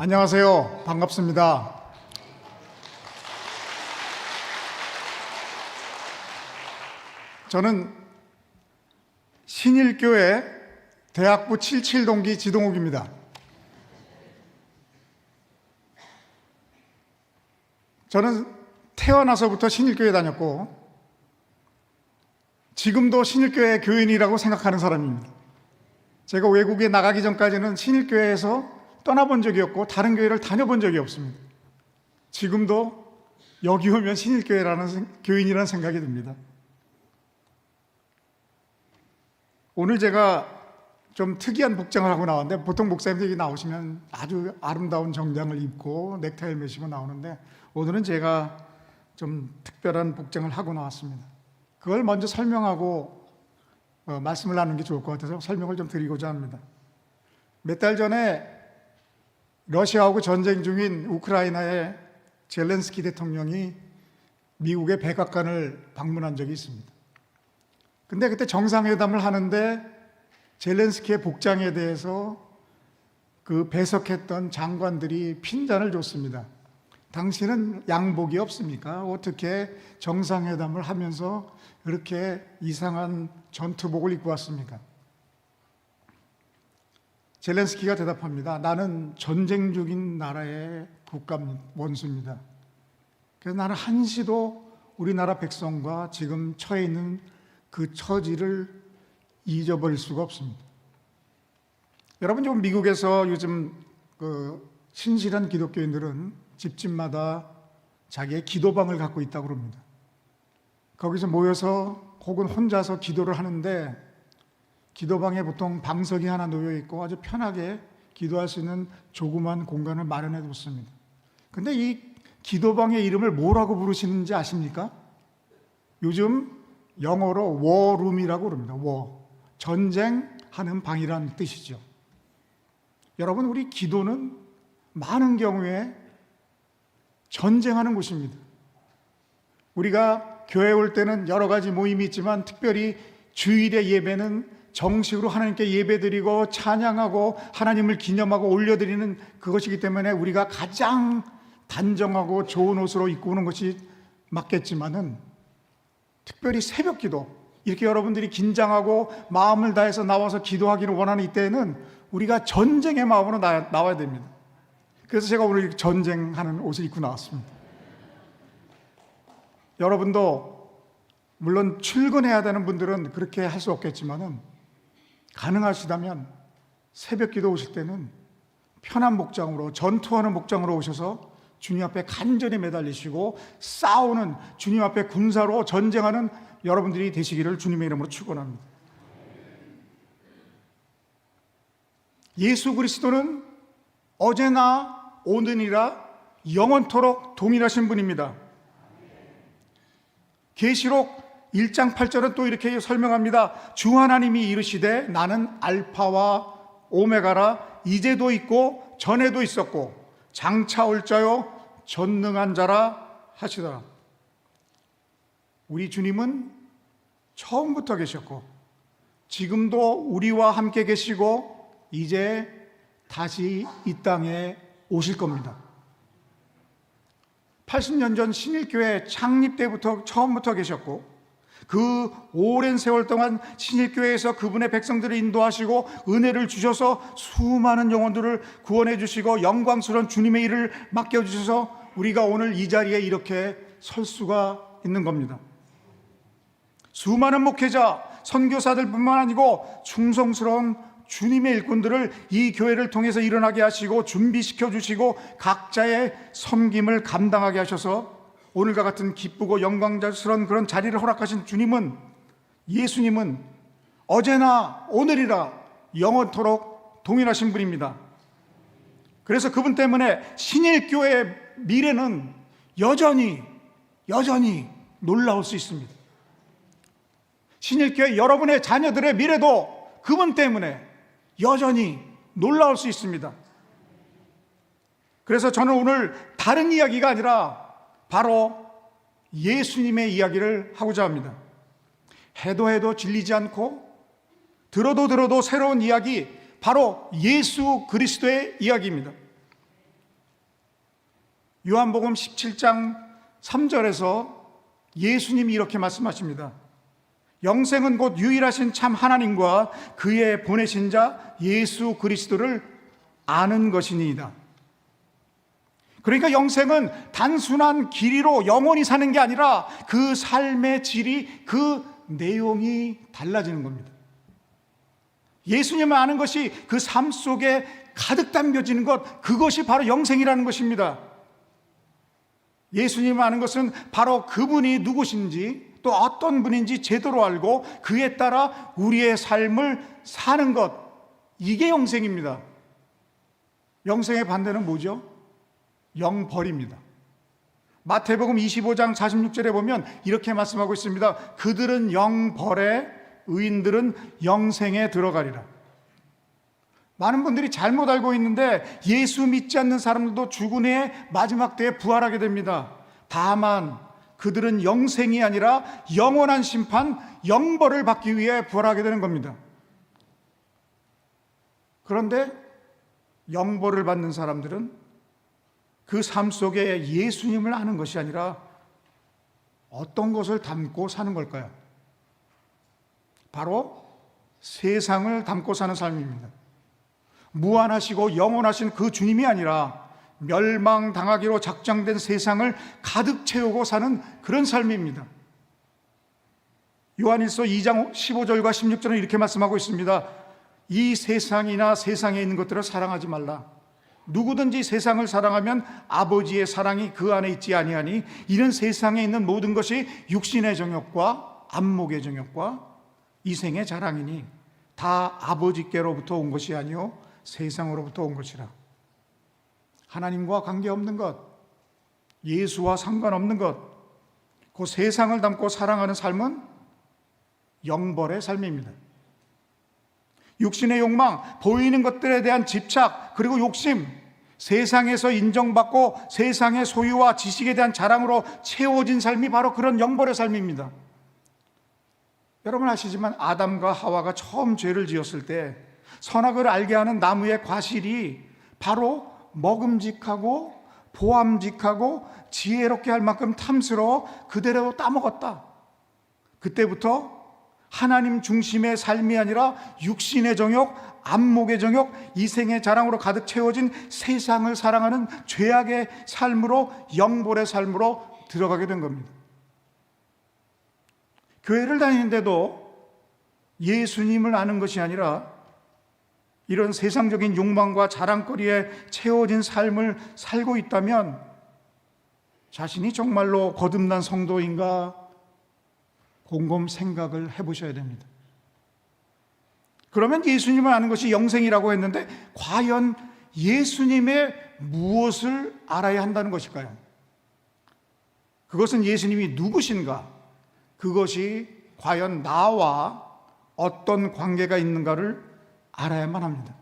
안녕하세요. 반갑습니다. 저는 신일교회 대학부 77동기 지동욱입니다. 저는 태어나서부터 신일교회 다녔고 지금도 신일교회 교인이라고 생각하는 사람입니다. 제가 외국에 나가기 전까지는 신일교회에서 떠나본 적이 없고 다른 교회를 다녀본 적이 없습니다. 지금도 여기 오면 신일교회라는 교인이라는 생각이 듭니다. 오늘 제가 좀 특이한 복장을 하고 나왔는데, 보통 목사님들이 나오시면 아주 아름다운 정장을 입고 넥타이를 매시고 나오는데, 오늘은 제가 좀 특별한 복장을 하고 나왔습니다. 그걸 먼저 설명하고 말씀을 나누는 게 좋을 것 같아서 설명을 좀 드리고자 합니다. 몇 달 전에 러시아하고 전쟁 중인 우크라이나의 젤렌스키 대통령이 미국의 백악관을 방문한 적이 있습니다. 근데 그때 정상회담을 하는데 젤렌스키의 복장에 대해서 그 배석했던 장관들이 핀잔을 줬습니다. 당신은 양복이 없습니까? 어떻게 정상회담을 하면서 그렇게 이상한 전투복을 입고 왔습니까? 젤렌스키가 대답합니다. 나는 전쟁 중인 나라의 국가 원수입니다. 그래서 나는 한시도 우리나라 백성과 지금 처해 있는 그 처지를 잊어버릴 수가 없습니다. 여러분, 좀 미국에서 요즘 그 신실한 기독교인들은 집집마다 자기의 기도방을 갖고 있다고 합니다. 거기서 모여서 혹은 혼자서 기도를 하는데, 기도방에 보통 방석이 하나 놓여 있고 아주 편하게 기도할 수 있는 조그만 공간을 마련해 뒀습니다. 근데 이 기도방의 이름을 뭐라고 부르시는지 아십니까? 요즘 영어로 워룸이라고 그럽니다. 전쟁하는 방이라는 뜻이죠. 여러분, 우리 기도는 많은 경우에 전쟁하는 곳입니다. 우리가 교회 올 때는 여러 가지 모임이 있지만 특별히 주일의 예배는 정식으로 하나님께 예배드리고 찬양하고 하나님을 기념하고 올려드리는 그것이기 때문에 우리가 가장 단정하고 좋은 옷으로 입고 오는 것이 맞겠지만은, 특별히 새벽 기도, 이렇게 여러분들이 긴장하고 마음을 다해서 나와서 기도하기를 원하는 이때에는 우리가 전쟁의 마음으로 나와야 됩니다. 그래서 제가 오늘 전쟁하는 옷을 입고 나왔습니다. 여러분도 물론 출근해야 되는 분들은 그렇게 할 수 없겠지만은, 가능하시다면 새벽 기도 오실 때는 편한 목장으로, 전투하는 목장으로 오셔서 주님 앞에 간절히 매달리시고 싸우는, 주님 앞에 군사로 전쟁하는 여러분들이 되시기를 주님의 이름으로 축원합니다. 예수 그리스도는 어제나 오늘이라 영원토록 동일하신 분입니다. 계시록 1장 8절은 또 이렇게 설명합니다. 주 하나님이 이르시되 나는 알파와 오메가라, 이제도 있고 전에도 있었고 장차 올 자요 전능한 자라 하시더라. 우리 주님은 처음부터 계셨고 지금도 우리와 함께 계시고 이제 다시 이 땅에 오실 겁니다. 80년 전 신일교회 창립 때부터 처음부터 계셨고, 그 오랜 세월 동안 신일교회에서 그분의 백성들을 인도하시고 은혜를 주셔서 수많은 영혼들을 구원해 주시고 영광스러운 주님의 일을 맡겨주셔서 우리가 오늘 이 자리에 이렇게 설 수가 있는 겁니다. 수많은 목회자, 선교사들뿐만 아니고 충성스러운 주님의 일꾼들을 이 교회를 통해서 일어나게 하시고 준비시켜 주시고 각자의 섬김을 감당하게 하셔서 오늘과 같은 기쁘고 영광스러운 그런 자리를 허락하신 주님은, 예수님은 어제나 오늘이라 영원토록 동일하신 분입니다. 그래서 그분 때문에 신일교회의 미래는 여전히 놀라울 수 있습니다. 신일교회 여러분의 자녀들의 미래도 그분 때문에 여전히 놀라울 수 있습니다. 그래서 저는 오늘 다른 이야기가 아니라 바로 예수님의 이야기를 하고자 합니다. 해도 질리지 않고 들어도 새로운 이야기, 바로 예수 그리스도의 이야기입니다. 요한복음 17장 3절에서 예수님이 이렇게 말씀하십니다. 영생은 곧 유일하신 참 하나님과 그의 보내신 자 예수 그리스도를 아는 것이니이다. 그러니까 영생은 단순한 길이로 영원히 사는 게 아니라 그 삶의 질이, 그 내용이 달라지는 겁니다. 예수님을 아는 것이 그 삶 속에 가득 담겨지는 것, 그것이 바로 영생이라는 것입니다. 예수님을 아는 것은 바로 그분이 누구신지, 또 어떤 분인지 제대로 알고 그에 따라 우리의 삶을 사는 것, 이게 영생입니다. 영생의 반대는 뭐죠? 영벌입니다. 마태복음 25장 46절에 보면 이렇게 말씀하고 있습니다. 그들은 영벌에, 의인들은 영생에 들어가리라. 많은 분들이 잘못 알고 있는데 예수 믿지 않는 사람들도 죽은 후에 마지막 때에 부활하게 됩니다. 다만 그들은 영생이 아니라 영원한 심판, 영벌을 받기 위해 부활하게 되는 겁니다. 그런데 영벌을 받는 사람들은 그 삶 속에 예수님을 아는 것이 아니라 어떤 것을 담고 사는 걸까요? 바로 세상을 담고 사는 삶입니다. 무한하시고 영원하신 그 주님이 아니라 멸망당하기로 작정된 세상을 가득 채우고 사는 그런 삶입니다. 요한일서 2장 15절과 16절은 이렇게 말씀하고 있습니다. 이 세상이나 세상에 있는 것들을 사랑하지 말라. 누구든지 세상을 사랑하면 아버지의 사랑이 그 안에 있지 아니하니 이는 세상에 있는 모든 것이 육신의 정욕과 안목의 정욕과 이생의 자랑이니 다 아버지께로부터 온 것이 아니요 세상으로부터 온 것이라. 하나님과 관계없는 것, 예수와 상관없는 것, 그 세상을 담고 사랑하는 삶은 영벌의 삶입니다. 육신의 욕망, 보이는 것들에 대한 집착, 그리고 욕심, 세상에서 인정받고 세상의 소유와 지식에 대한 자랑으로 채워진 삶이 바로 그런 영벌의 삶입니다. 여러분 아시지만 아담과 하와가 처음 죄를 지었을 때 선악을 알게 하는 나무의 과실이 바로 먹음직하고 보암직하고 지혜롭게 할 만큼 탐스러워 그대로 따먹었다. 그때부터 하나님 중심의 삶이 아니라 육신의 정욕, 안목의 정욕, 이생의 자랑으로 가득 채워진 세상을 사랑하는 죄악의 삶으로, 영벌의 삶으로 들어가게 된 겁니다. 교회를 다니는데도 예수님을 아는 것이 아니라 이런 세상적인 욕망과 자랑거리에 채워진 삶을 살고 있다면 자신이 정말로 거듭난 성도인가 곰곰 생각을 해보셔야 됩니다. 그러면 예수님을 아는 것이 영생이라고 했는데 과연 예수님의 무엇을 알아야 한다는 것일까요? 그것은 예수님이 누구신가? 그것이 과연 나와 어떤 관계가 있는가를 알아야만 합니다.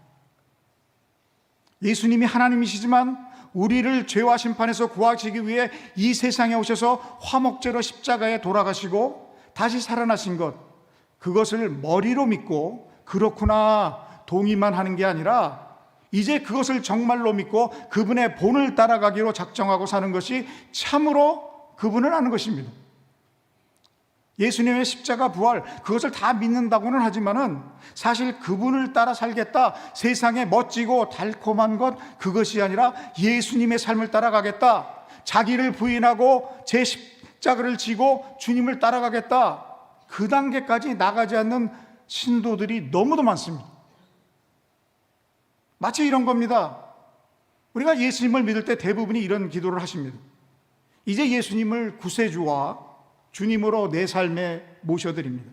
예수님이 하나님이시지만 우리를 죄와 심판에서 구하시기 위해 이 세상에 오셔서 화목제로 십자가에 돌아가시고 다시 살아나신 것, 그것을 머리로 믿고 그렇구나 동의만 하는 게 아니라 이제 그것을 정말로 믿고 그분의 본을 따라가기로 작정하고 사는 것이 참으로 그분을 아는 것입니다. 예수님의 십자가 부활, 그것을 다 믿는다고는 하지만은 사실 그분을 따라 살겠다, 세상에 멋지고 달콤한 것, 그것이 아니라 예수님의 삶을 따라가겠다, 자기를 부인하고 제 십자가를 지고 주님을 따라가겠다, 그 단계까지 나가지 않는 신도들이 너무도 많습니다. 마치 이런 겁니다. 우리가 예수님을 믿을 때 대부분이 이런 기도를 하십니다. 이제 예수님을 구세주와 주님으로 내 삶에 모셔드립니다.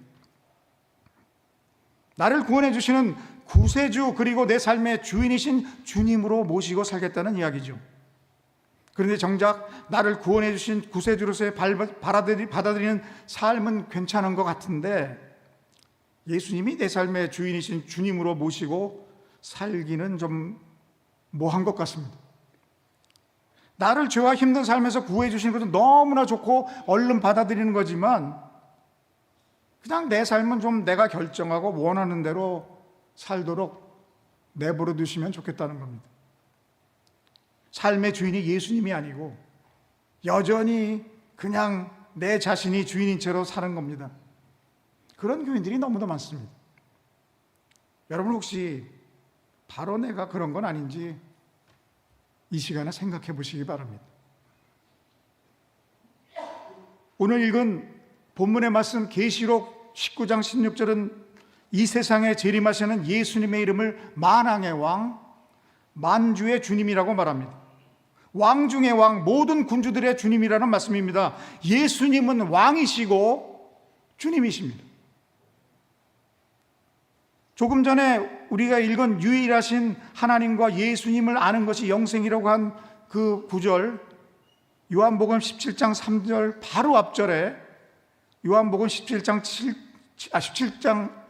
나를 구원해 주시는 구세주 그리고 내 삶의 주인이신 주님으로 모시고 살겠다는 이야기죠. 그런데 정작 나를 구원해 주신 구세주로서의 받아들이는 삶은 괜찮은 것 같은데 예수님이 내 삶의 주인이신 주님으로 모시고 살기는 좀 뭐한 것 같습니다. 나를 죄와 힘든 삶에서 구해 주시는 것은 너무나 좋고 얼른 받아들이는 거지만 그냥 내 삶은 좀 내가 결정하고 원하는 대로 살도록 내버려 두시면 좋겠다는 겁니다. 삶의 주인이 예수님이 아니고 여전히 그냥 내 자신이 주인인 채로 사는 겁니다. 그런 교인들이 너무도 많습니다. 여러분 혹시 바로 내가 그런 건 아닌지 이 시간에 생각해 보시기 바랍니다. 오늘 읽은 본문의 말씀 계시록 19장 16절은 이 세상에 재림하시는 예수님의 이름을 만왕의 왕, 만주의 주님이라고 말합니다. 왕 중의 왕, 모든 군주들의 주님이라는 말씀입니다. 예수님은 왕이시고 주님이십니다. 조금 전에 우리가 읽은 유일하신 하나님과 예수님을 아는 것이 영생이라고 한 그 구절, 요한복음 17장 3절 바로 앞절에 요한복음 17장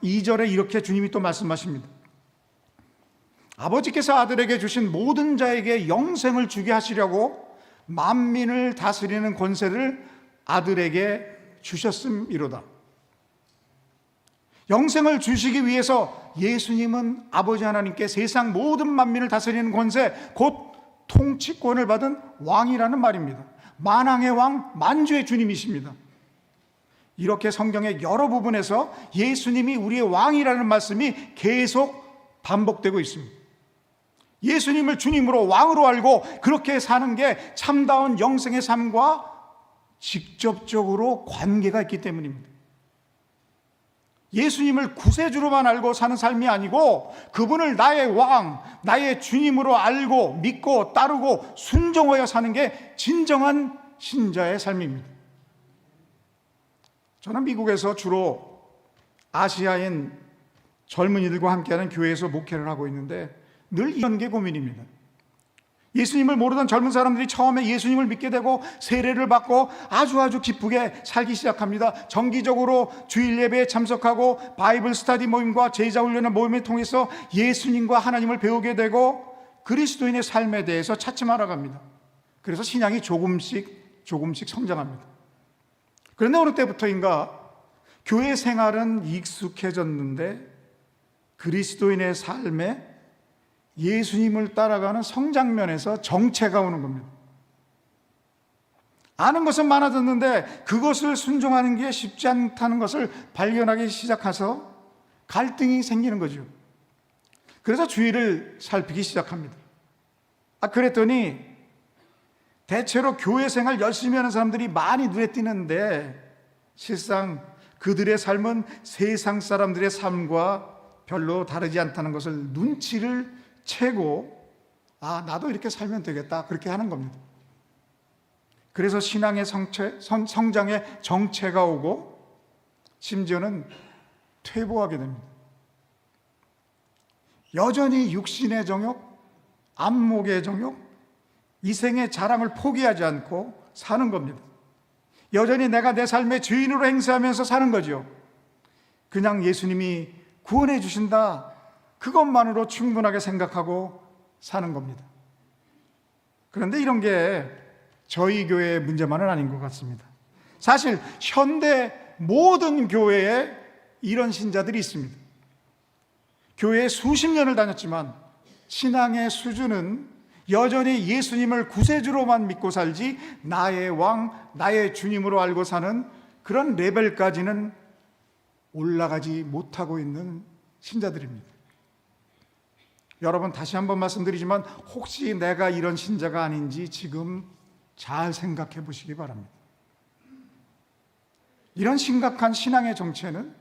2절에 이렇게 주님이 또 말씀하십니다. 아버지께서 아들에게 주신 모든 자에게 영생을 주게 하시려고 만민을 다스리는 권세를 아들에게 주셨음이로다. 영생을 주시기 위해서 예수님은 아버지 하나님께 세상 모든 만민을 다스리는 권세, 곧 통치권을 받은 왕이라는 말입니다. 만왕의 왕, 만주의 주님이십니다. 이렇게 성경의 여러 부분에서 예수님이 우리의 왕이라는 말씀이 계속 반복되고 있습니다. 예수님을 주님으로 왕으로 알고 그렇게 사는 게 참다운 영생의 삶과 직접적으로 관계가 있기 때문입니다. 예수님을 구세주로만 알고 사는 삶이 아니고 그분을 나의 왕, 나의 주님으로 알고 믿고 따르고 순종하여 사는 게 진정한 신자의 삶입니다. 저는 미국에서 주로 아시아인 젊은이들과 함께하는 교회에서 목회를 하고 있는데 늘 이런 게 고민입니다. 예수님을 모르던 젊은 사람들이 처음에 예수님을 믿게 되고 세례를 받고 아주 기쁘게 살기 시작합니다. 정기적으로 주일 예배에 참석하고 바이블 스터디 모임과 제자 훈련의 모임을 통해서 예수님과 하나님을 배우게 되고 그리스도인의 삶에 대해서 차츰 알아갑니다. 그래서 신앙이 조금씩 성장합니다. 그런데 어느 때부터인가 교회 생활은 익숙해졌는데 그리스도인의 삶에 예수님을 따라가는 성장면에서 정체가 오는 겁니다. 아는 것은 많아졌는데 그것을 순종하는 게 쉽지 않다는 것을 발견하기 시작해서 갈등이 생기는 거죠. 그래서 주위를 살피기 시작합니다. 그랬더니 대체로 교회 생활 열심히 하는 사람들이 많이 눈에 띄는데 실상 그들의 삶은 세상 사람들의 삶과 별로 다르지 않다는 것을 눈치를 채고 나도 이렇게 살면 되겠다 그렇게 하는 겁니다. 그래서 신앙의 성장에 정체가 오고 심지어는 퇴보하게 됩니다. 여전히 육신의 정욕, 안목의 정욕, 이생의 자랑을 포기하지 않고 사는 겁니다. 여전히 내가 내 삶의 주인으로 행세하면서 사는 거죠. 그냥 예수님이 구원해 주신다 그것만으로 충분하게 생각하고 사는 겁니다. 그런데 이런 게 저희 교회의 문제만은 아닌 것 같습니다. 사실 현대 모든 교회에 이런 신자들이 있습니다. 교회에 수십 년을 다녔지만 신앙의 수준은 여전히 예수님을 구세주로만 믿고 살지 나의 왕, 나의 주님으로 알고 사는 그런 레벨까지는 올라가지 못하고 있는 신자들입니다. 여러분 다시 한번 말씀드리지만 혹시 내가 이런 신자가 아닌지 지금 잘 생각해 보시기 바랍니다. 이런 심각한 신앙의 정체는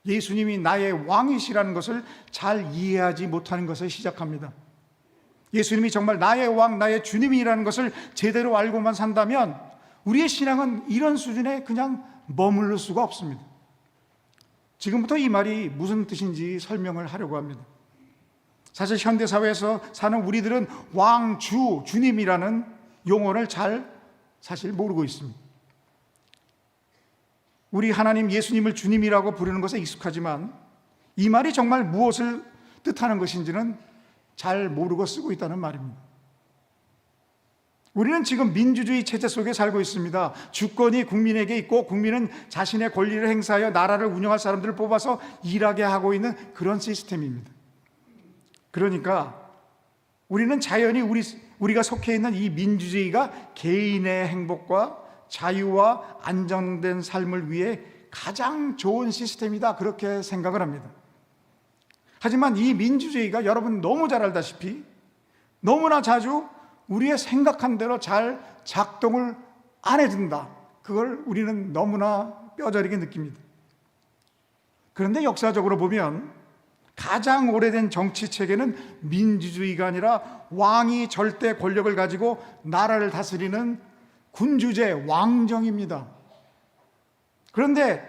예수님이 나의 왕이시라는 것을 잘 이해하지 못하는 것에 시작합니다. 예수님이 정말 나의 왕, 나의 주님이라는 것을 제대로 알고만 산다면 우리의 신앙은 이런 수준에 그냥 머무를 수가 없습니다. 지금부터 이 말이 무슨 뜻인지 설명을 하려고 합니다. 사실 현대사회에서 사는 우리들은 왕, 주, 주님이라는 용어를 사실 모르고 있습니다. 우리 하나님 예수님을 주님이라고 부르는 것에 익숙하지만 이 말이 정말 무엇을 뜻하는 것인지는 잘 모르고 쓰고 있다는 말입니다. 우리는 지금 민주주의 체제 속에 살고 있습니다. 주권이 국민에게 있고 국민은 자신의 권리를 행사하여 나라를 운영할 사람들을 뽑아서 일하게 하고 있는 그런 시스템입니다. 그러니까 우리는 자연히 우리가 속해 있는 이 민주주의가 개인의 행복과 자유와 안정된 삶을 위해 가장 좋은 시스템이다, 그렇게 생각을 합니다. 하지만 이 민주주의가 여러분 너무 잘 알다시피 너무나 자주 우리의 생각한 대로 잘 작동을 안 해준다, 그걸 우리는 너무나 뼈저리게 느낍니다. 그런데 역사적으로 보면 가장 오래된 정치 체계는 민주주의가 아니라 왕이 절대 권력을 가지고 나라를 다스리는 군주제, 왕정입니다. 그런데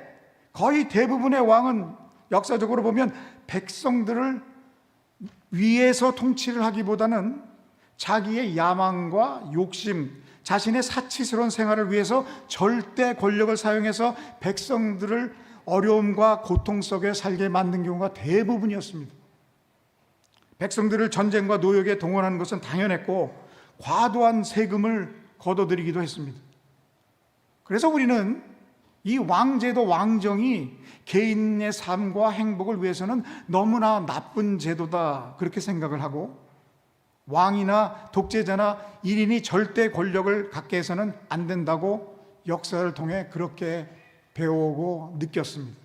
거의 대부분의 왕은 역사적으로 보면 백성들을 위에서 통치를 하기보다는 자기의 야망과 욕심, 자신의 사치스러운 생활을 위해서 절대 권력을 사용해서 백성들을 어려움과 고통 속에 살게 만든 경우가 대부분이었습니다. 백성들을 전쟁과 노역에 동원하는 것은 당연했고 과도한 세금을 걷어들이기도 했습니다. 그래서 우리는 이 왕제도, 왕정이 개인의 삶과 행복을 위해서는 너무나 나쁜 제도다, 그렇게 생각을 하고 왕이나 독재자나 1인이 절대 권력을 갖게 해서는 안 된다고 역사를 통해 그렇게 배우고 느꼈습니다.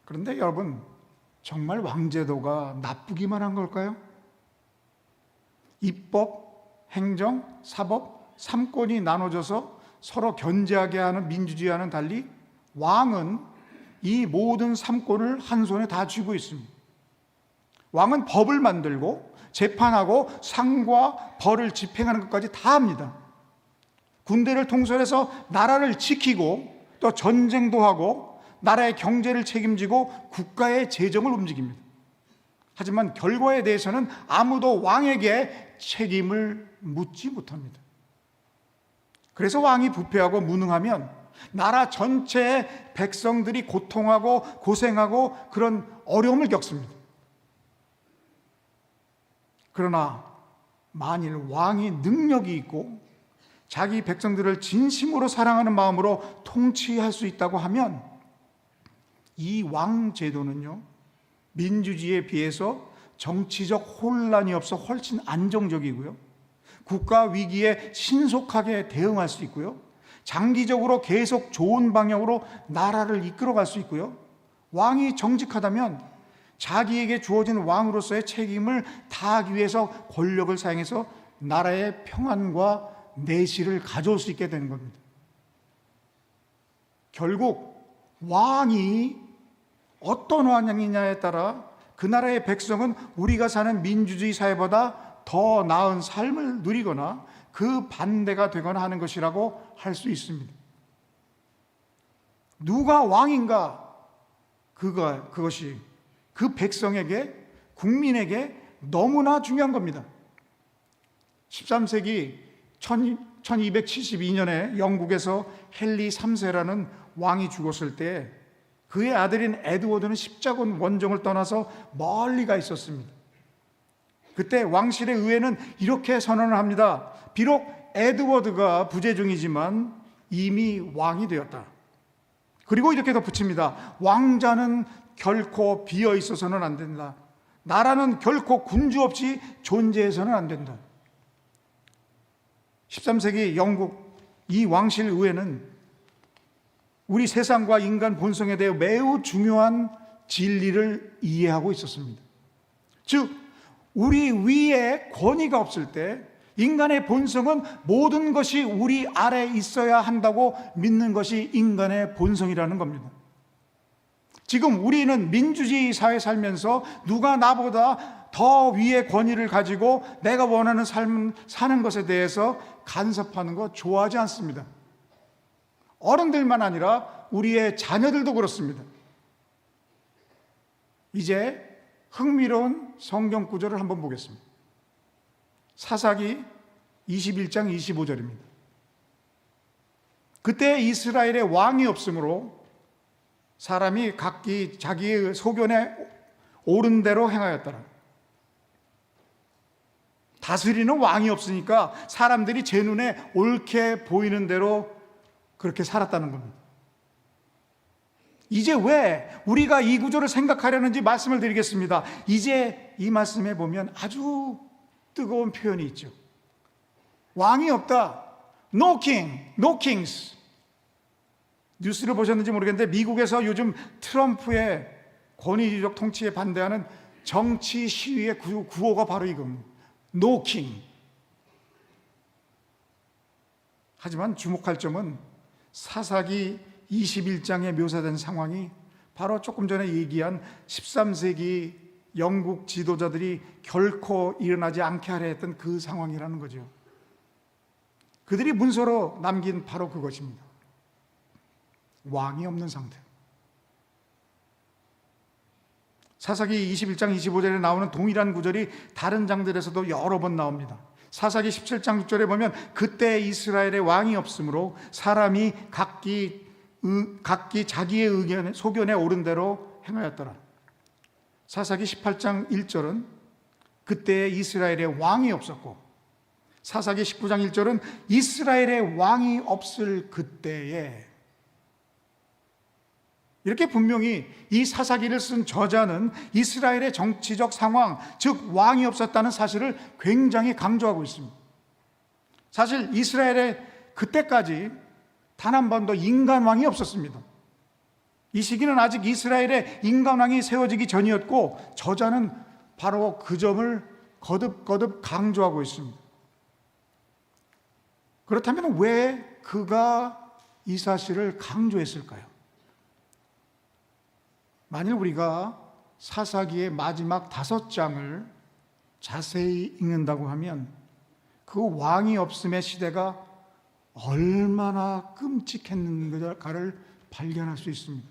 그런데 여러분, 정말 왕제도가 나쁘기만 한 걸까요? 입법, 행정, 사법, 3권이 나눠져서 서로 견제하게 하는 민주주의와는 달리 왕은 이 모든 3권을 한 손에 다 쥐고 있습니다. 왕은 법을 만들고 재판하고 상과 벌을 집행하는 것까지 다 합니다. 군대를 통솔해서 나라를 지키고 또 전쟁도 하고 나라의 경제를 책임지고 국가의 재정을 움직입니다. 하지만 결과에 대해서는 아무도 왕에게 책임을 묻지 못합니다. 그래서 왕이 부패하고 무능하면 나라 전체의 백성들이 고통하고 고생하고 그런 어려움을 겪습니다. 그러나 만일 왕이 능력이 있고 자기 백성들을 진심으로 사랑하는 마음으로 통치할 수 있다고 하면 이 왕제도는요, 민주주의에 비해서 정치적 혼란이 없어 훨씬 안정적이고요, 국가 위기에 신속하게 대응할 수 있고요, 장기적으로 계속 좋은 방향으로 나라를 이끌어갈 수 있고요, 왕이 정직하다면 자기에게 주어진 왕으로서의 책임을 다하기 위해서 권력을 사용해서 나라의 평안과 내실을 가져올 수 있게 되는 겁니다. 결국 왕이 어떤 왕이냐에 따라 그 나라의 백성은 우리가 사는 민주주의 사회보다 더 나은 삶을 누리거나 그 반대가 되거나 하는 것이라고 할 수 있습니다. 누가 왕인가, 그것이 그 백성에게, 국민에게 너무나 중요한 겁니다. 13세기 1272년에 영국에서 헨리 3세라는 왕이 죽었을 때 그의 아들인 에드워드는 십자군 원정을 떠나서 멀리 가 있었습니다. 그때 왕실의 의회는 이렇게 선언을 합니다. 비록 에드워드가 부재중이지만 이미 왕이 되었다. 그리고 이렇게 덧붙입니다. 왕자는 결코 비어 있어서는 안 된다. 나라는 결코 군주 없이 존재해서는 안 된다. 13세기 영국 이 왕실 의회는 우리 세상과 인간 본성에 대해 매우 중요한 진리를 이해하고 있었습니다. 즉, 우리 위에 권위가 없을 때 인간의 본성은 모든 것이 우리 아래에 있어야 한다고 믿는 것이 인간의 본성이라는 겁니다. 지금 우리는 민주주의 사회에 살면서 누가 나보다 더 위의 권위를 가지고 내가 원하는 삶을 사는 것에 대해서 간섭하는 거 좋아하지 않습니다. 어른들만 아니라 우리의 자녀들도 그렇습니다. 이제 흥미로운 성경 구절을 한번 보겠습니다. 사사기 21장 25절입니다. 그때 이스라엘에 왕이 없으므로 사람이 각기 자기의 소견에 옳은 대로 행하였더라. 다스리는 왕이 없으니까 사람들이 제 눈에 옳게 보이는 대로 그렇게 살았다는 겁니다. 이제 왜 우리가 이 구조를 생각하려는지 말씀을 드리겠습니다. 이제 이 말씀에 보면 아주 뜨거운 표현이 있죠. 왕이 없다. No king, no kings. 뉴스를 보셨는지 모르겠는데 미국에서 요즘 트럼프의 권위주의적 통치에 반대하는 정치 시위의 구호가 바로 이겁니다. No king. 하지만 주목할 점은 사사기 21장에 묘사된 상황이 바로 조금 전에 얘기한 13세기 영국 지도자들이 결코 일어나지 않게 하려 했던 그 상황이라는 거죠. 그들이 문서로 남긴 바로 그것입니다. 왕이 없는 상태. 사사기 21장 25절에 나오는 동일한 구절이 다른 장들에서도 여러 번 나옵니다. 사사기 17장 6절에 보면 그때 이스라엘에 왕이 없으므로 사람이 각기 자기의 의견에 소견에 옳은 대로 행하였더라. 사사기 18장 1절은 그때 이스라엘에 왕이 없었고, 사사기 19장 1절은 이스라엘에 왕이 없을 그때에, 이렇게 분명히 이 사사기를 쓴 저자는 이스라엘의 정치적 상황, 즉 왕이 없었다는 사실을 굉장히 강조하고 있습니다. 사실 이스라엘에 그때까지 단 한 번도 인간왕이 없었습니다. 이 시기는 아직 이스라엘에 인간왕이 세워지기 전이었고, 저자는 바로 그 점을 거듭거듭 강조하고 있습니다. 그렇다면 왜 그가 이 사실을 강조했을까요? 만일 우리가 사사기의 마지막 5장을 자세히 읽는다고 하면 그 왕이 없음의 시대가 얼마나 끔찍했는가를 발견할 수 있습니다.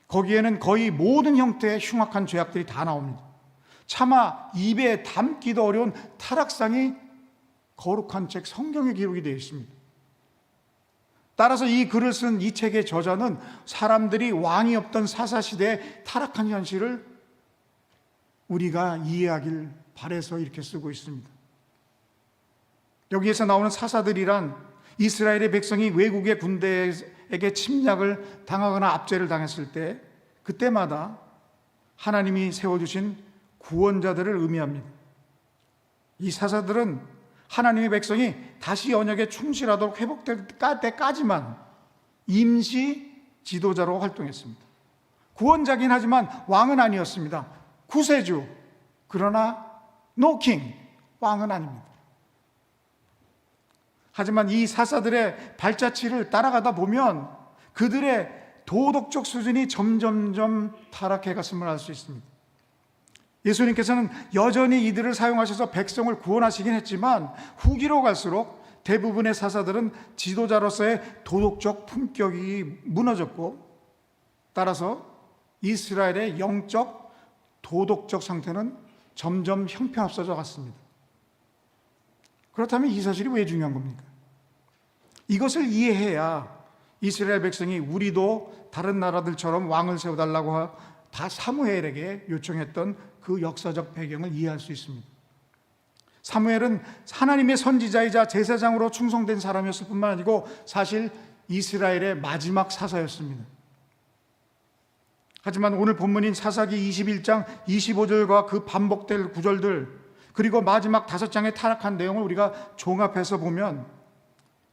거기에는 거의 모든 형태의 흉악한 죄악들이 다 나옵니다. 차마 입에 담기도 어려운 타락상이 거룩한 책 성경에 기록이 되어 있습니다. 따라서 이 글을 쓴 이 책의 저자는 사람들이 왕이 없던 사사시대의 타락한 현실을 우리가 이해하길 바라서 이렇게 쓰고 있습니다. 여기에서 나오는 사사들이란 이스라엘의 백성이 외국의 군대에게 침략을 당하거나 압제를 당했을 때 그때마다 하나님이 세워주신 구원자들을 의미합니다. 이 사사들은 하나님의 백성이 다시 언약에 충실하도록 회복될 때까지만 임시 지도자로 활동했습니다. 구원자긴 하지만 왕은 아니었습니다. 구세주, 그러나 no king, 왕은 아닙니다. 하지만 이 사사들의 발자취를 따라가다 보면 그들의 도덕적 수준이 점점점 타락해 갔음을 알 수 있습니다. 예수님께서는 여전히 이들을 사용하셔서 백성을 구원하시긴 했지만 후기로 갈수록 대부분의 사사들은 지도자로서의 도덕적 품격이 무너졌고, 따라서 이스라엘의 영적 도덕적 상태는 점점 형편없어져 갔습니다. 그렇다면 이 사실이 왜 중요한 겁니까? 이것을 이해해야 이스라엘 백성이 우리도 다른 나라들처럼 왕을 세워달라고 다 사무엘에게 요청했던 그 역사적 배경을 이해할 수 있습니다. 사무엘은 하나님의 선지자이자 제사장으로 충성된 사람이었을 뿐만 아니고 사실 이스라엘의 마지막 사사였습니다. 하지만 오늘 본문인 사사기 21장 25절과 그 반복될 구절들, 그리고 마지막 5장의 타락한 내용을 우리가 종합해서 보면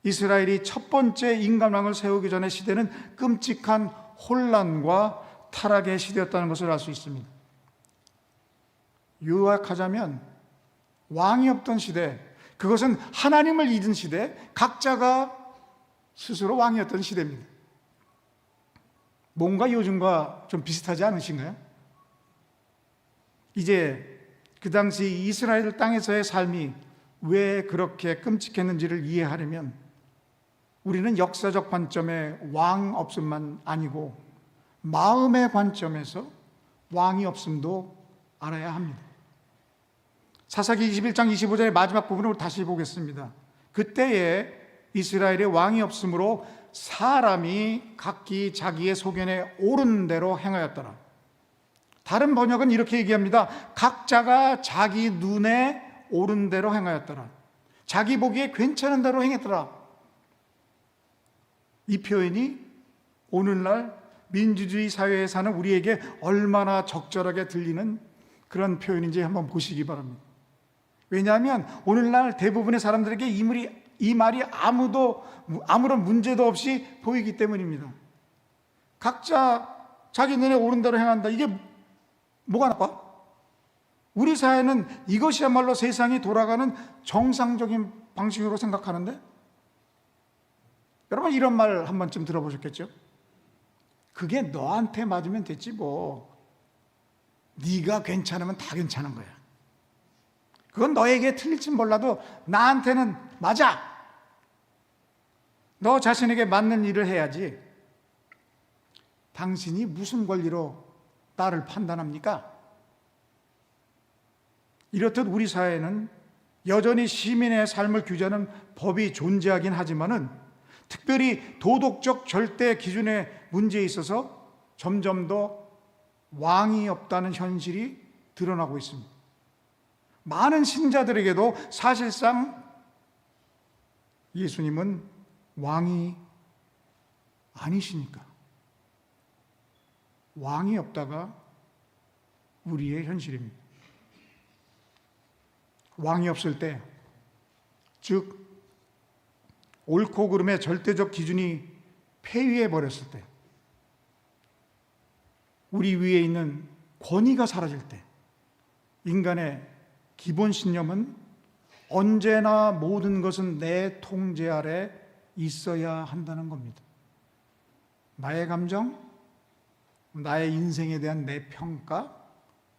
이스라엘이 첫 번째 인간왕을 세우기 전의 시대는 끔찍한 혼란과 타락의 시대였다는 것을 알 수 있습니다. 요약하자면 왕이 없던 시대, 그것은 하나님을 잊은 시대, 각자가 스스로 왕이었던 시대입니다. 뭔가 요즘과 좀 비슷하지 않으신가요? 이제 그 당시 이스라엘 땅에서의 삶이 왜 그렇게 끔찍했는지를 이해하려면 우리는 역사적 관점의 왕 없음만 아니고 마음의 관점에서 왕이 없음도 알아야 합니다. 사사기 21장 25절의 마지막 부분을 다시 보겠습니다. 그때에 이스라엘에 왕이 없으므로 사람이 각기 자기의 소견에 옳은 대로 행하였더라. 다른 번역은 이렇게 얘기합니다. 각자가 자기 눈에 옳은 대로 행하였더라. 자기 보기에 괜찮은 대로 행했더라. 이 표현이 오늘날 민주주의 사회에 사는 우리에게 얼마나 적절하게 들리는 그런 표현인지 한번 보시기 바랍니다. 왜냐하면 오늘날 대부분의 사람들에게 이 말이 아무런 문제도 없이 보이기 때문입니다. 각자 자기 눈에 오른 대로 행한다. 이게 뭐가 나빠? 우리 사회는 이것이야말로 세상이 돌아가는 정상적인 방식으로 생각하는데, 여러분 이런 말 한 번쯤 들어보셨겠죠? 그게 너한테 맞으면 됐지 뭐. 네가 괜찮으면 다 괜찮은 거야. 그건 너에게 틀릴진 몰라도 나한테는 맞아. 너 자신에게 맞는 일을 해야지. 당신이 무슨 권리로 나를 판단합니까? 이렇듯 우리 사회는 여전히 시민의 삶을 규제하는 법이 존재하긴 하지만은 특별히 도덕적 절대 기준의 문제에 있어서 점점 더 왕이 없다는 현실이 드러나고 있습니다. 많은 신자들에게도 사실상 예수님은 왕이 아니시니까 왕이 없다가 우리의 현실입니다. 왕이 없을 때, 즉 옳고 그름의 절대적 기준이 폐위해 버렸을 때, 우리 위에 있는 권위가 사라질 때, 인간의 기본 신념은 언제나 모든 것은 내 통제 아래 있어야 한다는 겁니다. 나의 감정, 나의 인생에 대한 내 평가,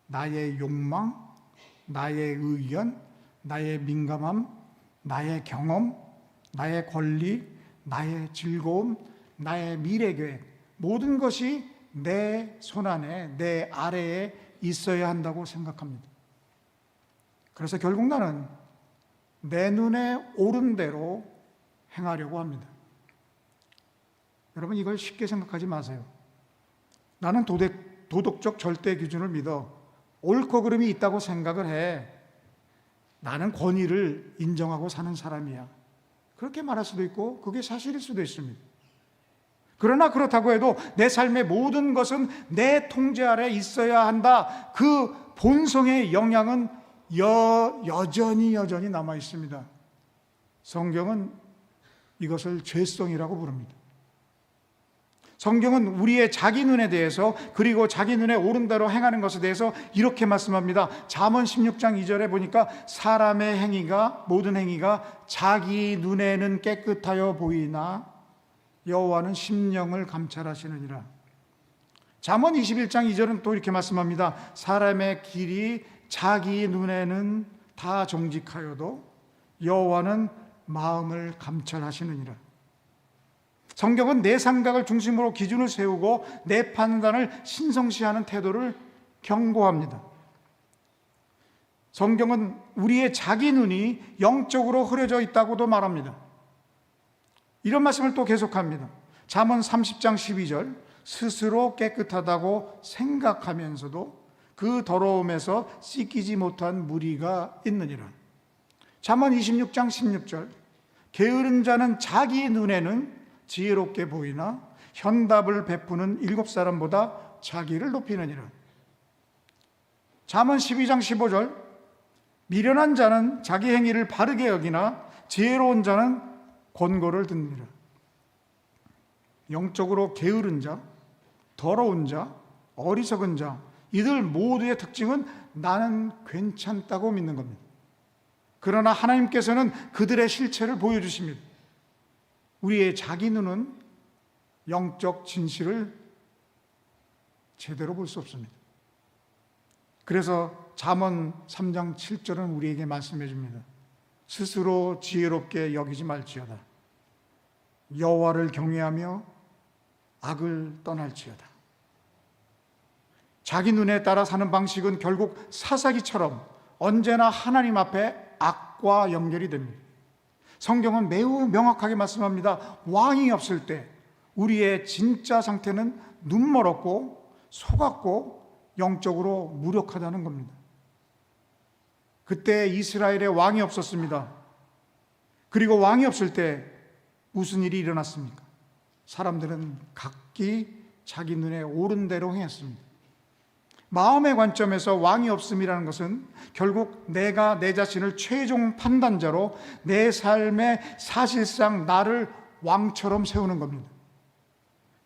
나의 욕망, 나의 의견, 나의 민감함, 나의 경험, 나의 권리, 나의 즐거움, 나의 미래 계획, 모든 것이 내 손안에, 내 아래에 있어야 한다고 생각합니다. 그래서 결국 나는 내 눈에 오른 대로 행하려고 합니다. 여러분 이걸 쉽게 생각하지 마세요. 나는 도덕적 절대 기준을 믿어 옳고 그름이 있다고 생각을 해. 나는 권위를 인정하고 사는 사람이야. 그렇게 말할 수도 있고 그게 사실일 수도 있습니다. 그러나 그렇다고 해도 내 삶의 모든 것은 내 통제 아래 있어야 한다. 그 본성의 영향은 여전히 남아 있습니다. 성경은 이것을 죄성이라고 부릅니다. 성경은 우리의 자기 눈에 대해서, 그리고 자기 눈에 오른 대로 행하는 것에 대해서 이렇게 말씀합니다. 잠언 16장 2절에 보니까 사람의 행위가, 모든 행위가 자기 눈에는 깨끗하여 보이나 여호와는 심령을 감찰하시느니라. 잠언 21장 2절은 또 이렇게 말씀합니다. 사람의 길이 자기 눈에는 다 정직하여도 여호와는 마음을 감찰하시느니라. 성경은 내 생각을 중심으로 기준을 세우고 내 판단을 신성시하는 태도를 경고합니다. 성경은 우리의 자기 눈이 영적으로 흐려져 있다고도 말합니다. 이런 말씀을 또 계속합니다. 잠언 30장 12절, 스스로 깨끗하다고 생각하면서도 그 더러움에서 씻기지 못한 무리가 있느니라. 잠언 26장 16절, 게으른 자는 자기 눈에는 지혜롭게 보이나 현답을 베푸는 7사람보다 자기를 높이느니라. 잠언 12장 15절, 미련한 자는 자기 행위를 바르게 여기나 지혜로운 자는 권고를 듣느니라. 영적으로 게으른 자, 더러운 자, 어리석은 자, 이들 모두의 특징은 나는 괜찮다고 믿는 겁니다. 그러나 하나님께서는 그들의 실체를 보여주십니다. 우리의 자기 눈은 영적 진실을 제대로 볼 수 없습니다. 그래서 잠언 3장 7절은 우리에게 말씀해 줍니다. 스스로 지혜롭게 여기지 말지어다. 여호와를 경외하며 악을 떠날지어다. 자기 눈에 따라 사는 방식은 결국 사사기처럼 언제나 하나님 앞에 악과 연결이 됩니다. 성경은 매우 명확하게 말씀합니다. 왕이 없을 때 우리의 진짜 상태는 눈멀었고 속았고 영적으로 무력하다는 겁니다. 그때 이스라엘에 왕이 없었습니다. 그리고 왕이 없을 때 무슨 일이 일어났습니까? 사람들은 각기 자기 눈에 오른 대로 행했습니다. 마음의 관점에서 왕이 없음이라는 것은 결국 내가 내 자신을 최종 판단자로 내 삶에 사실상 나를 왕처럼 세우는 겁니다.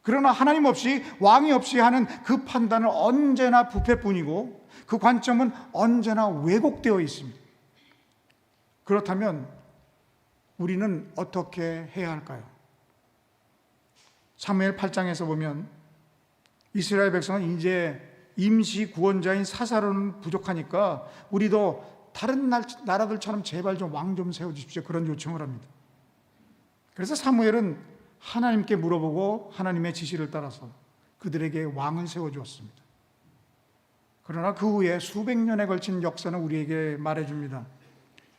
그러나 하나님 없이, 왕이 없이 하는 그 판단은 언제나 부패뿐이고 그 관점은 언제나 왜곡되어 있습니다. 그렇다면 우리는 어떻게 해야 할까요? 사무엘 8장에서 보면 이스라엘 백성은 이제 임시 구원자인 사사로는 부족하니까 우리도 다른 나라들처럼 제발 좀 왕 좀 세워주십시오, 그런 요청을 합니다. 그래서 사무엘은 하나님께 물어보고 하나님의 지시를 따라서 그들에게 왕을 세워주었습니다. 그러나 그 후에 수백 년에 걸친 역사는 우리에게 말해줍니다.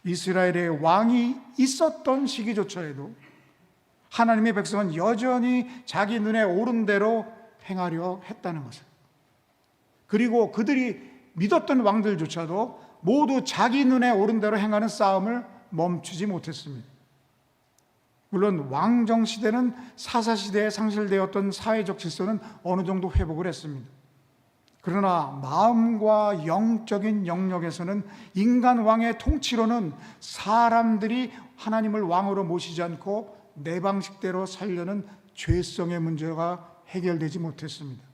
이스라엘의 왕이 있었던 시기조차에도 하나님의 백성은 여전히 자기 눈에 오른 대로 행하려 했다는 것을, 그리고 그들이 믿었던 왕들조차도 모두 자기 눈에 오른 대로 행하는 싸움을 멈추지 못했습니다. 물론 왕정시대는 사사시대에 상실되었던 사회적 질서는 어느 정도 회복을 했습니다. 그러나 마음과 영적인 영역에서는 인간 왕의 통치로는 사람들이 하나님을 왕으로 모시지 않고 내 방식대로 살려는 죄성의 문제가 해결되지 못했습니다.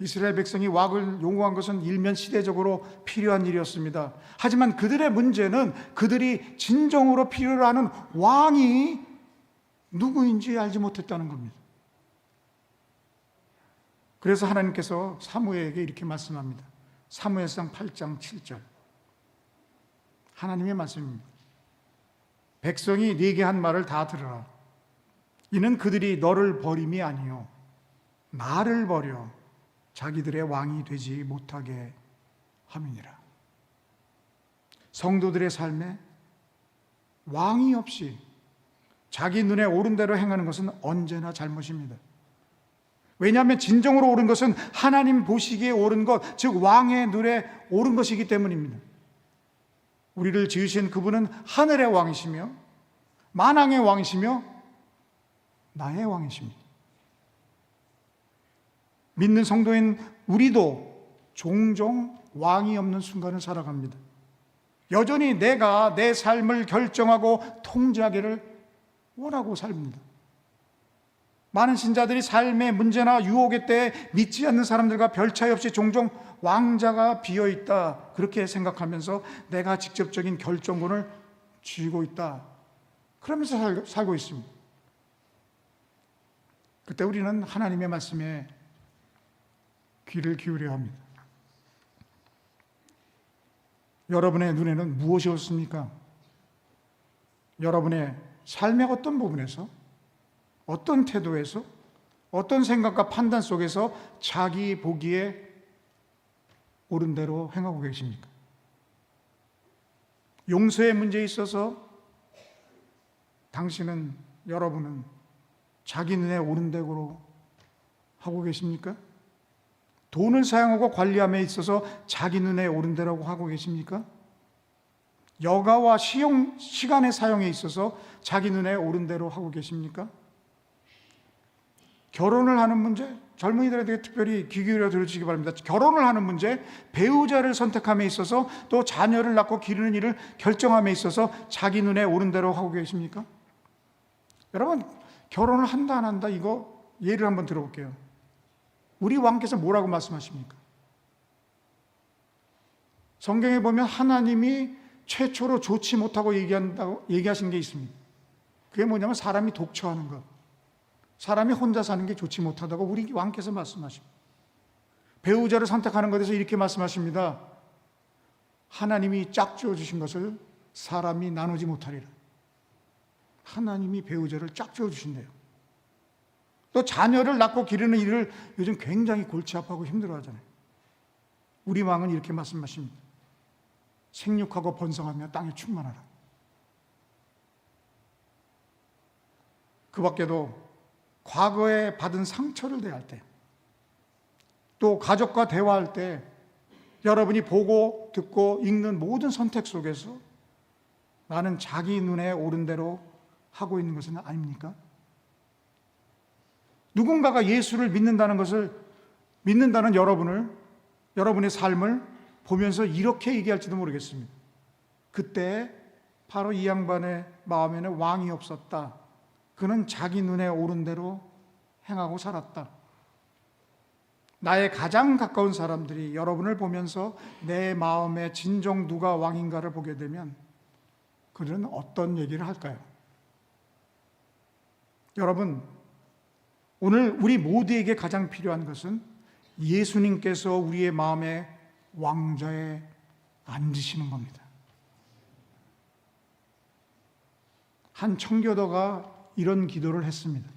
이스라엘 백성이 왕을 요구한 것은 일면 시대적으로 필요한 일이었습니다. 하지만 그들의 문제는 그들이 진정으로 필요로 하는 왕이 누구인지 알지 못했다는 겁니다. 그래서 하나님께서 사무엘에게 이렇게 말씀합니다. 사무엘상 8장 7절 하나님의 말씀입니다. 백성이 네게 한 말을 다 들으라. 이는 그들이 너를 버림이 아니요 나를 버려 자기들의 왕이 되지 못하게 함이니라. 성도들의 삶에 왕이 없이 자기 눈에 오른 대로 행하는 것은 언제나 잘못입니다. 왜냐하면 진정으로 옳은 것은 하나님 보시기에 옳은 것, 즉 왕의 눈에 옳은 것이기 때문입니다. 우리를 지으신 그분은 하늘의 왕이시며 만왕의 왕이시며 나의 왕이십니다. 믿는 성도인 우리도 종종 왕이 없는 순간을 살아갑니다. 여전히 내가 내 삶을 결정하고 통제하기를 원하고 삽니다. 많은 신자들이 삶의 문제나 유혹의 때에 믿지 않는 사람들과 별 차이 없이 종종 왕자가 비어있다 그렇게 생각하면서 내가 직접적인 결정권을 쥐고 있다 그러면서 살고 있습니다. 그때 우리는 하나님의 말씀에 귀를 기울여야 합니다. 여러분의 눈에는 무엇이 옳습니까? 여러분의 삶의 어떤 부분에서, 어떤 태도에서, 어떤 생각과 판단 속에서 자기 보기에 옳은 대로 행하고 계십니까? 용서의 문제에 있어서 당신은, 여러분은 자기 눈에 옳은 대로 하고 계십니까? 돈을 사용하고 관리함에 있어서 자기 눈에 옳은 대로 하고 계십니까? 여가와 시간의 사용에 있어서 자기 눈에 옳은 대로 하고 계십니까? 결혼을 하는 문제, 젊은이들에게 특별히 귀 기울여 들으시기 바랍니다. 결혼을 하는 문제, 배우자를 선택함에 있어서 또 자녀를 낳고 기르는 일을 결정함에 있어서 자기 눈에 옳은 대로 하고 계십니까? 여러분, 결혼을 한다 안 한다 이거 예를 한번 들어볼게요. 우리 왕께서 뭐라고 말씀하십니까? 성경에 보면 하나님이 최초로 좋지 못하고 얘기하신 게 있습니다. 그게 뭐냐면 사람이 독처하는 것, 사람이 혼자 사는 게 좋지 못하다고 우리 왕께서 말씀하십니다. 배우자를 선택하는 것에 대해서 이렇게 말씀하십니다. 하나님이 짝지어 주신 것을 사람이 나누지 못하리라. 하나님이 배우자를 짝지어 주신대요. 또 자녀를 낳고 기르는 일을 요즘 굉장히 골치 아파하고 힘들어하잖아요. 우리 왕은 이렇게 말씀하십니다. 생육하고 번성하며 땅에 충만하라. 그 밖에도 과거에 받은 상처를 대할 때, 또 가족과 대화할 때 여러분이 보고 듣고 읽는 모든 선택 속에서 나는 자기 눈에 옳은 대로 하고 있는 것은 아닙니까? 누군가가 예수를 믿는다는 것을 믿는다는 여러분의 삶을 보면서 이렇게 얘기할지도 모르겠습니다. 그때 바로 이 양반의 마음에는 왕이 없었다. 그는 자기 눈에 오른 대로 행하고 살았다. 나의 가장 가까운 사람들이 여러분을 보면서 내 마음에 진정 누가 왕인가를 보게 되면 그들은 어떤 얘기를 할까요? 여러분, 오늘 우리 모두에게 가장 필요한 것은 예수님께서 우리의 마음에 왕좌에 앉으시는 겁니다. 한 청교도가 이런 기도를 했습니다.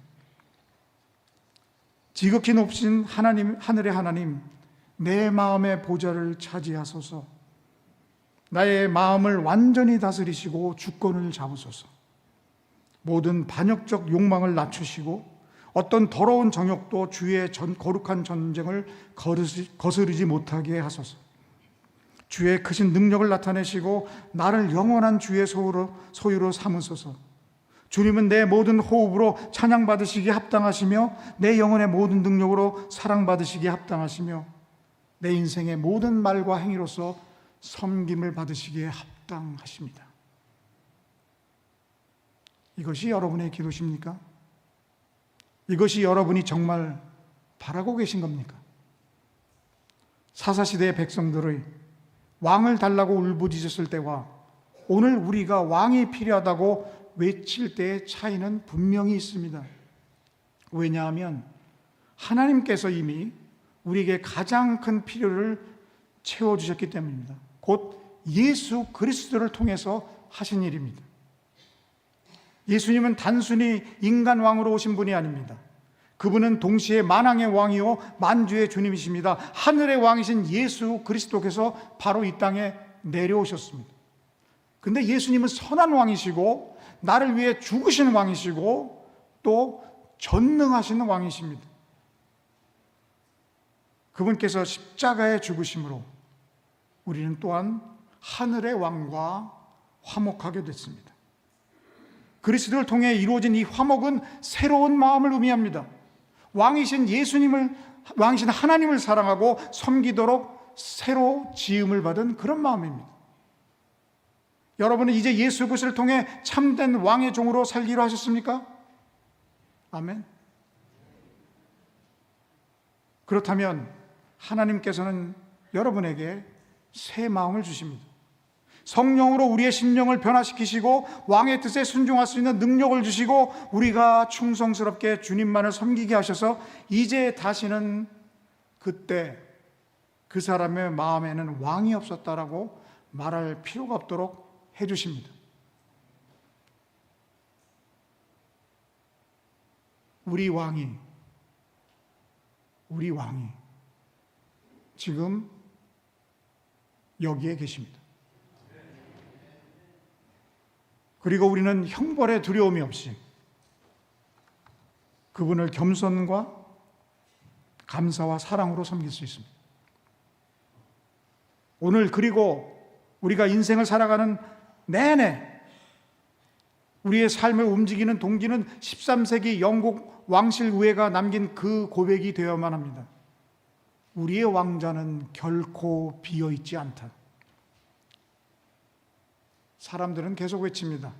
지극히 높으신 하나님, 하늘의 하나님, 내 마음의 보좌를 차지하소서. 나의 마음을 완전히 다스리시고 주권을 잡으소서. 모든 반역적 욕망을 낮추시고 어떤 더러운 정욕도 주의 거룩한 전쟁을 거스르지 못하게 하소서. 주의 크신 능력을 나타내시고 나를 영원한 주의 소유로 삼으소서. 주님은 내 모든 호흡으로 찬양받으시기에 합당하시며 내 영혼의 모든 능력으로 사랑받으시기에 합당하시며 내 인생의 모든 말과 행위로서 섬김을 받으시기에 합당하십니다. 이것이 여러분의 기도십니까? 이것이 여러분이 정말 바라고 계신 겁니까? 사사시대의 백성들의 왕을 달라고 울부짖었을 때와 오늘 우리가 왕이 필요하다고 외칠 때의 차이는 분명히 있습니다. 왜냐하면 하나님께서 이미 우리에게 가장 큰 필요를 채워주셨기 때문입니다. 곧 예수 그리스도를 통해서 하신 일입니다. 예수님은 단순히 인간 왕으로 오신 분이 아닙니다. 그분은 동시에 만왕의 왕이요 만주의 주님이십니다. 하늘의 왕이신 예수 그리스도께서 바로 이 땅에 내려오셨습니다. 근데 예수님은 선한 왕이시고 나를 위해 죽으신 왕이시고 또 전능하시는 왕이십니다. 그분께서 십자가의 죽으심으로 우리는 또한 하늘의 왕과 화목하게 됐습니다. 그리스도를 통해 이루어진 이 화목은 새로운 마음을 의미합니다. 왕이신 하나님을 사랑하고 섬기도록 새로 지음을 받은 그런 마음입니다. 여러분은 이제 예수 그리스도를 통해 참된 왕의 종으로 살기로 하셨습니까? 아멘. 그렇다면 하나님께서는 여러분에게 새 마음을 주십니다. 성령으로 우리의 심령을 변화시키시고 왕의 뜻에 순종할 수 있는 능력을 주시고 우리가 충성스럽게 주님만을 섬기게 하셔서 이제 다시는 그때 그 사람의 마음에는 왕이 없었다라고 말할 필요가 없도록 해주십니다. 우리 왕이 지금 여기에 계십니다. 그리고 우리는 형벌의 두려움이 없이 그분을 겸손과 감사와 사랑으로 섬길 수 있습니다. 오늘 그리고 우리가 인생을 살아가는 내내 우리의 삶을 움직이는 동기는 13세기 영국 왕실 의회가 남긴 그 고백이 되어야만 합니다. 우리의 왕자는 결코 비어있지 않다. 사람들은 계속 외칩니다.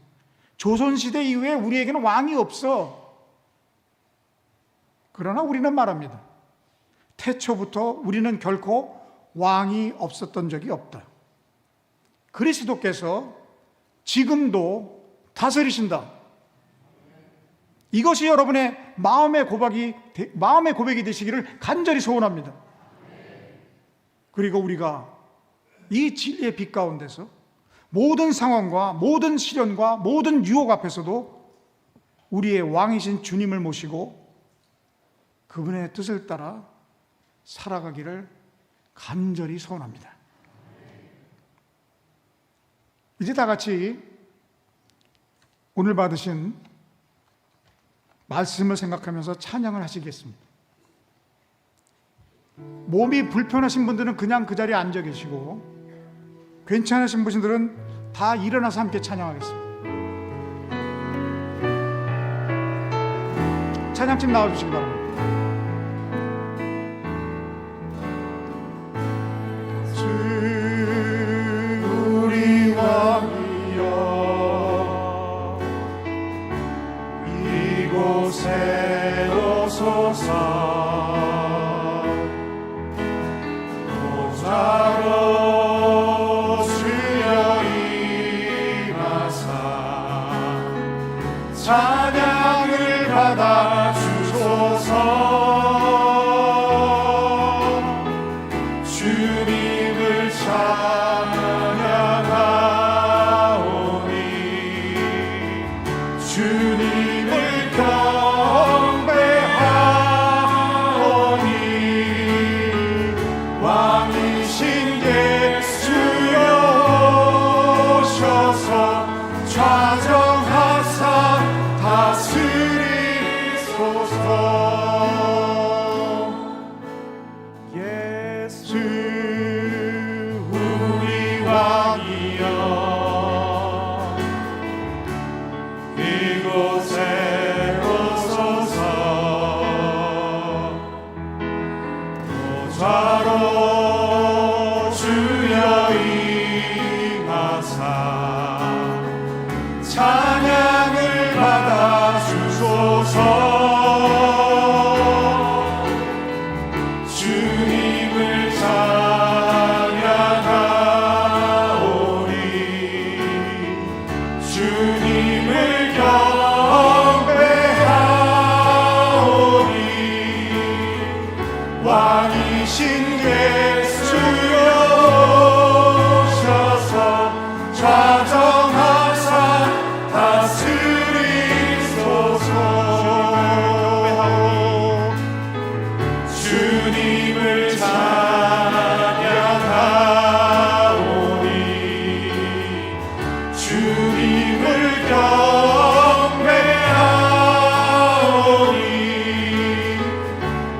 조선시대 이후에 우리에게는 왕이 없어. 그러나 우리는 말합니다. 태초부터 우리는 결코 왕이 없었던 적이 없다. 그리스도께서 지금도 다스리신다. 이것이 여러분의 마음의 고백이 되시기를 간절히 소원합니다. 그리고 우리가 이 진리의 빛 가운데서 모든 상황과 모든 시련과 모든 유혹 앞에서도 우리의 왕이신 주님을 모시고 그분의 뜻을 따라 살아가기를 간절히 소원합니다. 이제 다 같이 오늘 받으신 말씀을 생각하면서 찬양을 하시겠습니다. 몸이 불편하신 분들은 그냥 그 자리에 앉아 계시고 괜찮으신 분들은 다 일어나서 함께 찬양하겠습니다. 찬양팀 나와주시기 바랍니다. 이곳에 오소서. 보좌로 주여 임하사 찬양을 받아 주소서. 주님을 찬양하오니 주님을 경배하오니 왕이신 예수여 오셔서 좌정하사 다스리소서. 주님을 찬양하오니 주님을 경배하오니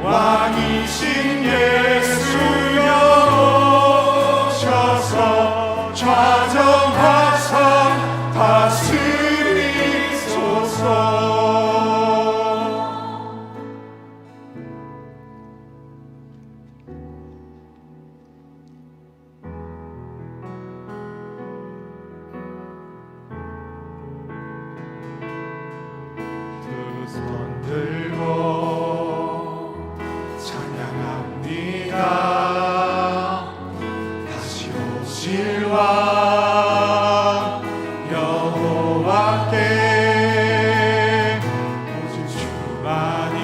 왕이신 예수여 오셔서 좌정하사 다스리소서. 두 손 들고 찬양합니다. 다시 오실 왕 여호와께 오직 주만이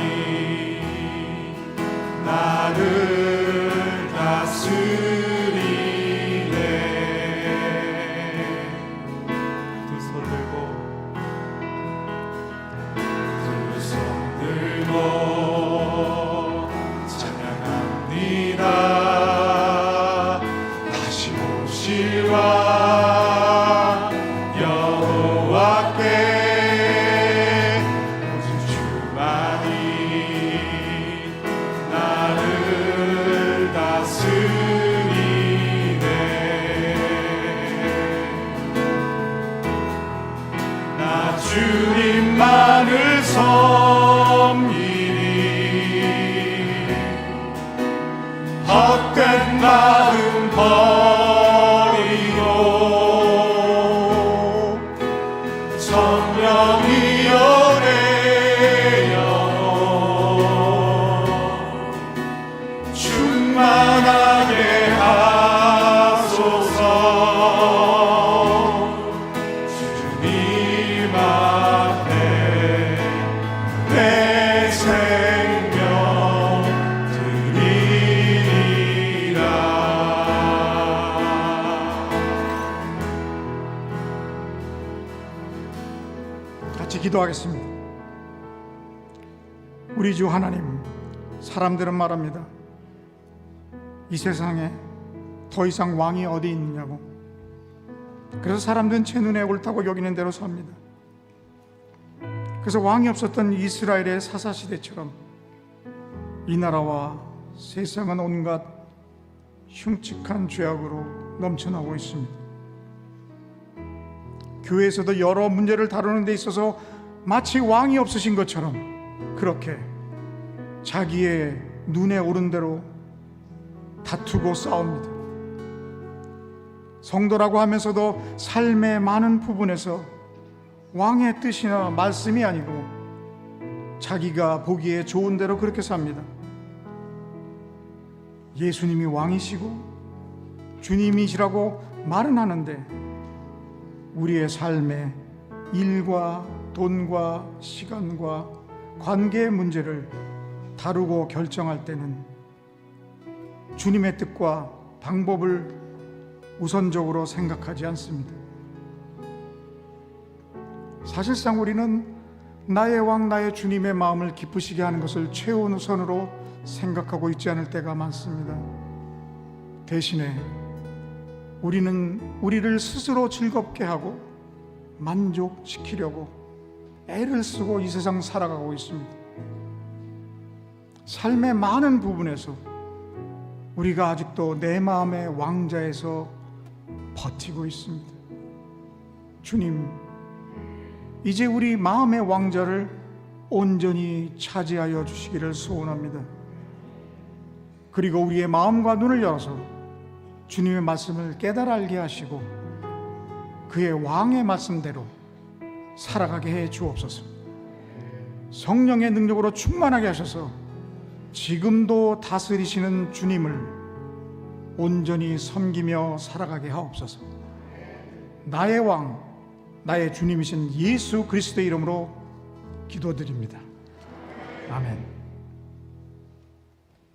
나를 다스리네. 두 손 들고 찬양합니다. 다시 오실 왕 여호와께 오직 주만이 나를 다스리네. 나 주님만을 섬기니 헛된 마음 버리고 성령이여 내 영혼 충만하게 하소서. 주님 앞에 내 생명 드리리라. 같이 기도하겠습니다. 우리 주 하나님, 사람들은 말합니다. 이 세상에 더 이상 왕이 어디 있느냐고. 그래서 사람들은 제 눈에 옳다고 여기는 대로 삽니다. 그래서 왕이 없었던 이스라엘의 사사시대처럼 이 나라와 세상은 온갖 흉측한 죄악으로 넘쳐나고 있습니다. 교회에서도 여러 문제를 다루는 데 있어서 마치 왕이 없으신 것처럼 그렇게 자기의 눈에 오른 대로 다투고 싸웁니다. 성도라고 하면서도 삶의 많은 부분에서 왕의 뜻이나 말씀이 아니고 자기가 보기에 좋은 대로 그렇게 삽니다. 예수님이 왕이시고 주님이시라고 말은 하는데 우리의 삶에 일과 돈과 시간과 관계의 문제를 다루고 결정할 때는 주님의 뜻과 방법을 우선적으로 생각하지 않습니다. 사실상 우리는 나의 왕 나의 주님의 마음을 기쁘시게 하는 것을 최우선으로 생각하고 있지 않을 때가 많습니다. 대신에 우리는 우리를 스스로 즐겁게 하고 만족시키려고 애를 쓰고 이 세상 살아가고 있습니다. 삶의 많은 부분에서 우리가 아직도 내 마음의 왕자에서 버티고 있습니다. 주님, 이제 우리 마음의 왕좌를 온전히 차지하여 주시기를 소원합니다. 그리고 우리의 마음과 눈을 열어서 주님의 말씀을 깨달아 알게 하시고 그의 왕의 말씀대로 살아가게 해 주옵소서. 성령의 능력으로 충만하게 하셔서 지금도 다스리시는 주님을 온전히 섬기며 살아가게 하옵소서. 나의 왕, 나의 주님이신 예수 그리스도의 이름으로 기도드립니다. 아멘.